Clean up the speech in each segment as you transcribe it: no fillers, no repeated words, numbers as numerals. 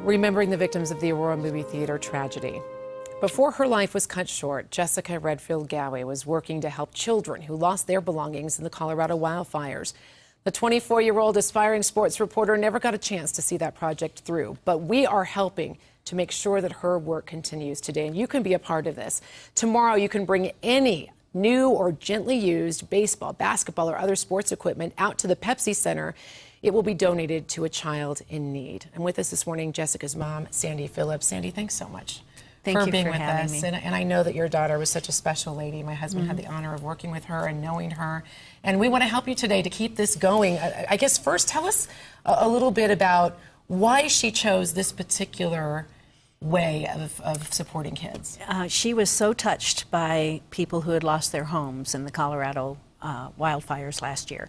remembering the victims of the Aurora movie theater tragedy. Before her life was cut short, Jessica Ghawi was working to help children who lost their belongings in the Colorado wildfires. The 24-year-old aspiring sports reporter never got a chance to see that project through, but we are helping to make sure that her work continues today, and you can be a part of this. Tomorrow, you can bring any new or gently used baseball, basketball, or other sports equipment out to the Pepsi Center. It will be donated to a child in need. And with us this morning, Jessica's mom, Sandy Phillips. Sandy, thanks so much for being with us. And I know that your daughter was such a special lady. My husband had the honor of working with her and knowing her. And we want to help you today to keep this going. I guess first, tell us a little bit about why she chose this particular way of supporting kids. She was so touched by people who had lost their homes in the Colorado wildfires last year.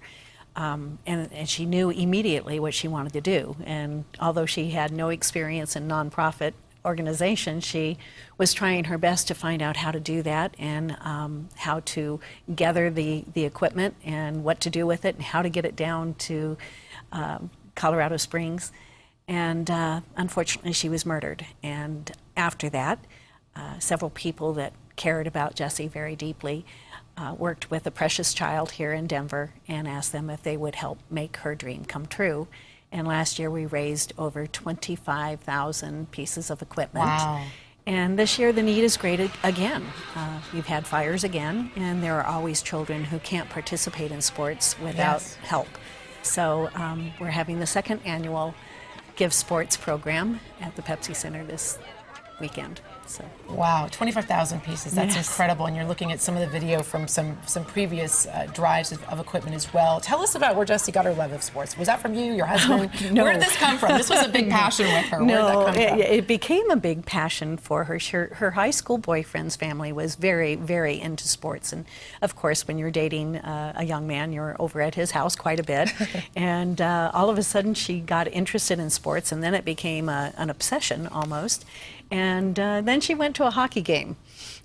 And she knew immediately what she wanted to do. And although she had no experience in nonprofit organization, she was trying her best to find out how to do that and how to gather the equipment and what to do with it and how to get it down to Colorado Springs. And unfortunately, she was murdered. And after that, several people that cared about Jessie very deeply worked with a precious child here in Denver and asked them if they would help make her dream come true. And last year we raised over 25,000 pieces of equipment. Wow. And this year the need is great again. We've had fires again, and there are always children who can't participate in sports without help. So we're having the second annual giveSPORTS program at the Pepsi Center this weekend. So. Wow, 25,000 pieces, that's incredible. And you're looking at some of the video from some previous drives of equipment as well. Tell us about where Jessie got her love of sports. Was that from you, your husband? No. Where did this come from? This was a big passion with her. No, where did that come from? It became a big passion for her. Her high school boyfriend's family was very, very into sports. And of course, when you're dating a young man, you're over at his house quite a bit. And all of a sudden, she got interested in sports, and then it became an obsession almost. And then she went to a hockey game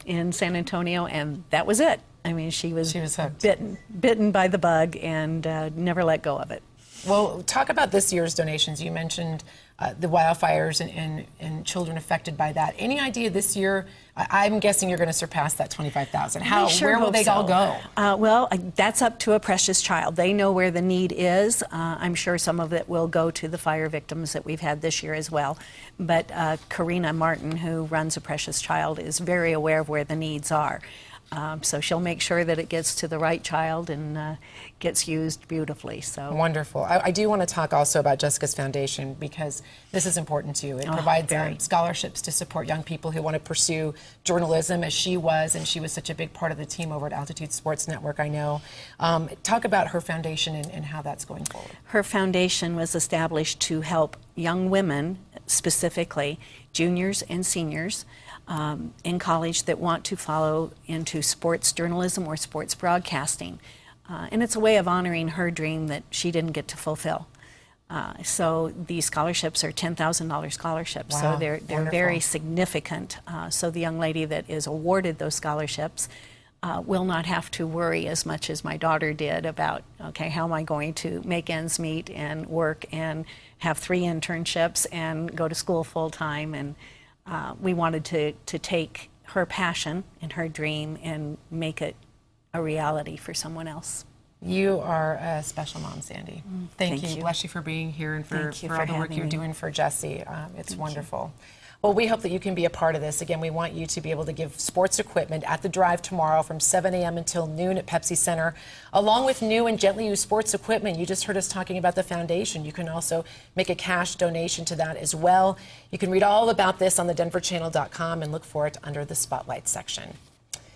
in San Antonio, and that was it. I mean, she was hooked. bitten by the bug and never let go of it. Well, talk about this year's donations. You mentioned the wildfires and children affected by that. Any idea this year? I'm guessing you're going to surpass that 25,000. Where will they all go? Well, that's up to a precious child. They know where the need is. I'm sure some of it will go to the fire victims that we've had this year as well. But Karina Martin, who runs a precious child, is very aware of where the needs are. So she'll make sure that it gets to the right child and gets used beautifully. So wonderful. I do want to talk also about Jessica's foundation, because this is important to you. It provides scholarships to support young people who want to pursue journalism, as she was, and she was such a big part of the team over at Altitude Sports Network, I know. Talk about her foundation and how that's going forward. Her foundation was established to help young women, specifically juniors and seniors, in college that want to follow into sports journalism or sports broadcasting. And it's a way of honoring her dream that she didn't get to fulfill. So these scholarships are $10,000 scholarships. Wow, so they're very significant. So the young lady that is awarded those scholarships will not have to worry as much as my daughter did about, okay, how am I going to make ends meet and work and have 3 internships and go to school full time. And we wanted to take her passion and her dream and make it a reality for someone else. You are a special mom, Sandy. Thank you. You. Bless you for being here and for all the work you're doing for Jessie. It's wonderful. Well, we hope that you can be a part of this. Again, we want you to be able to give sports equipment at the drive tomorrow from 7 a.m. until noon at Pepsi Center, along with new and gently used sports equipment. You just heard us talking about the foundation. You can also make a cash donation to that as well. You can read all about this on thedenverchannel.com and look for it under the Spotlight section.